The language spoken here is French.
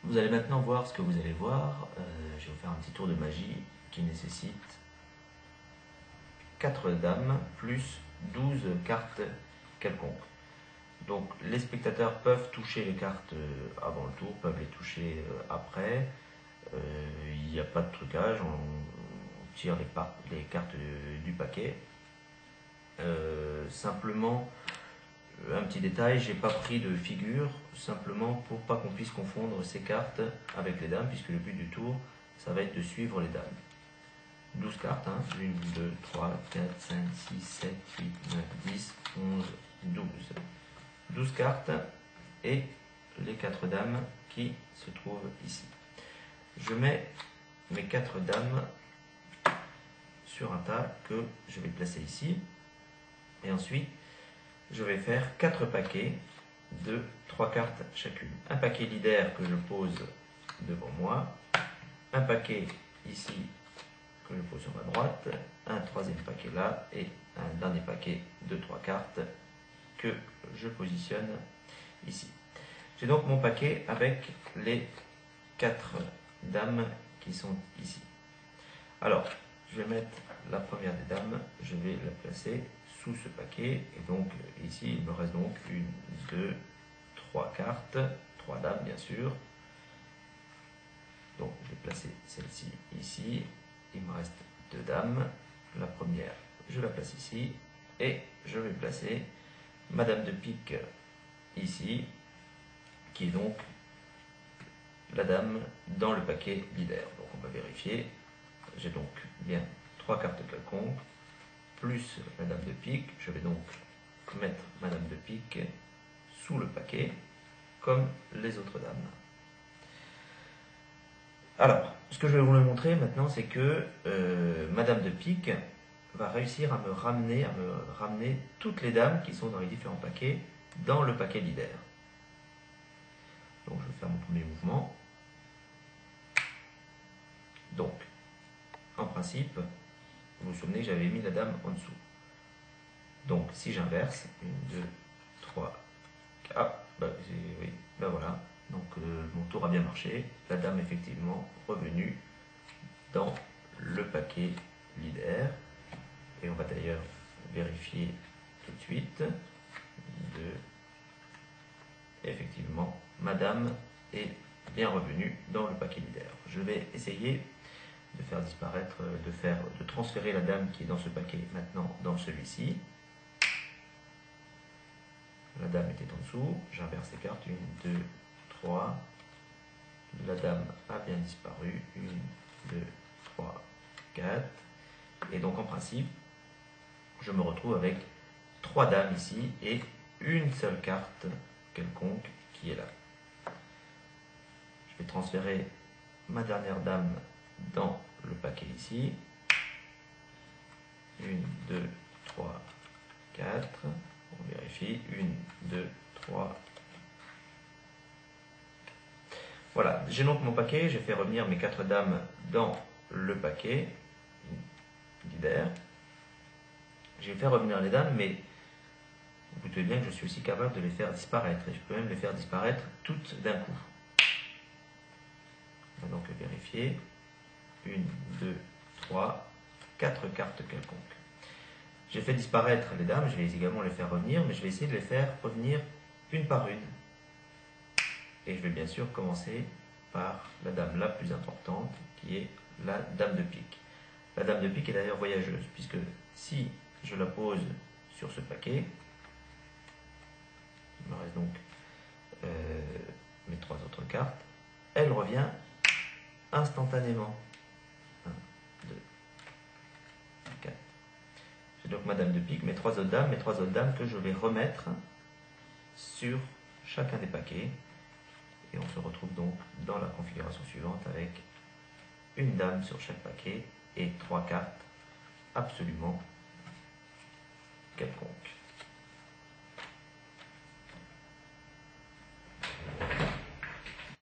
Vous allez maintenant voir ce que vous allez voir. Je vais vous faire un petit tour de magie qui nécessite 4 dames plus 12 cartes quelconques. Donc les spectateurs peuvent toucher les cartes avant le tour, peuvent les toucher après. Il n'y a pas de trucage, on tire les cartes du paquet. Simplement, un petit détail, j'ai pas pris de figure, simplement pour pas qu'on puisse confondre ces cartes avec les dames, puisque le but du tour, ça va être de suivre les dames. 12 cartes, hein, 1, 2, 3, 4, 5, 6, 7, 8, 9, 10, 11, 12. 12 cartes et les 4 dames qui se trouvent ici. Je mets mes 4 dames sur un tas que je vais placer ici. Et ensuite, je vais faire 4 paquets de 3 cartes chacune. Un paquet leader que je pose devant moi, un paquet ici que je pose sur ma droite, un troisième paquet là et un dernier paquet de 3 cartes que je positionne ici. J'ai donc mon paquet avec les 4 dames qui sont ici. Alors, je vais mettre la première des dames, je vais la placer sous ce paquet, et donc ici il me reste donc 1, 2, 3 cartes, 3 dames bien sûr. Donc je vais placer celle-ci ici, il me reste 2 dames, la première je la place ici, et je vais placer ma dame de pique ici, qui est donc la dame dans le paquet leader. Donc on va vérifier, j'ai donc bien 3 cartes quelconques, plus la dame de pique. Je vais donc mettre ma dame de pique sous le paquet, comme les autres dames. Alors, ce que je vais vous montrer maintenant, c'est que ma dame de pique va réussir à me ramener toutes les dames qui sont dans les différents paquets dans le paquet leader. Donc, je vais faire mon premier mouvement. Donc, en principe, vous vous souvenez que j'avais mis la dame en dessous. Donc, si j'inverse, 1, 2, 3, 4, oui, voilà. Donc, mon tour a bien marché. La dame, effectivement, revenue dans le paquet leader. Et on va d'ailleurs vérifier tout de suite. Effectivement, ma dame est bien revenue dans le paquet leader. Je vais essayer de faire disparaître, de transférer la dame qui est dans ce paquet maintenant dans celui-ci. La dame était en dessous, j'inverse les cartes, 1, 2, 3. La dame a bien disparu, 1, 2, 3, 4. Et donc en principe, je me retrouve avec 3 dames ici et une seule carte quelconque qui est là. Je vais transférer ma dernière dame dans le paquet ici. 1, 2, 3, 4. On vérifie. 1, 2, 3. Voilà, j'ai donc mon paquet. J'ai fait revenir mes 4 dames dans le paquet leader. J'ai fait revenir les dames, mais vous doutez bien que je suis aussi capable de les faire disparaître. Et je peux même les faire disparaître toutes d'un coup. On va donc vérifier. 1, 2, 3, 4 cartes quelconques. J'ai fait disparaître les dames, je vais également les faire revenir, mais je vais essayer de les faire revenir une par une. Et je vais bien sûr commencer par la dame la plus importante, qui est la dame de pique. La dame de pique est d'ailleurs voyageuse, puisque si je la pose sur ce paquet, il me reste donc mes 3 autres cartes, elle revient instantanément. 1, 2, 4. J'ai donc ma dame de pique, mes 3 autres dames que je vais remettre sur chacun des paquets. Et on se retrouve donc dans la configuration suivante avec une dame sur chaque paquet et 3 cartes absolument quelconques.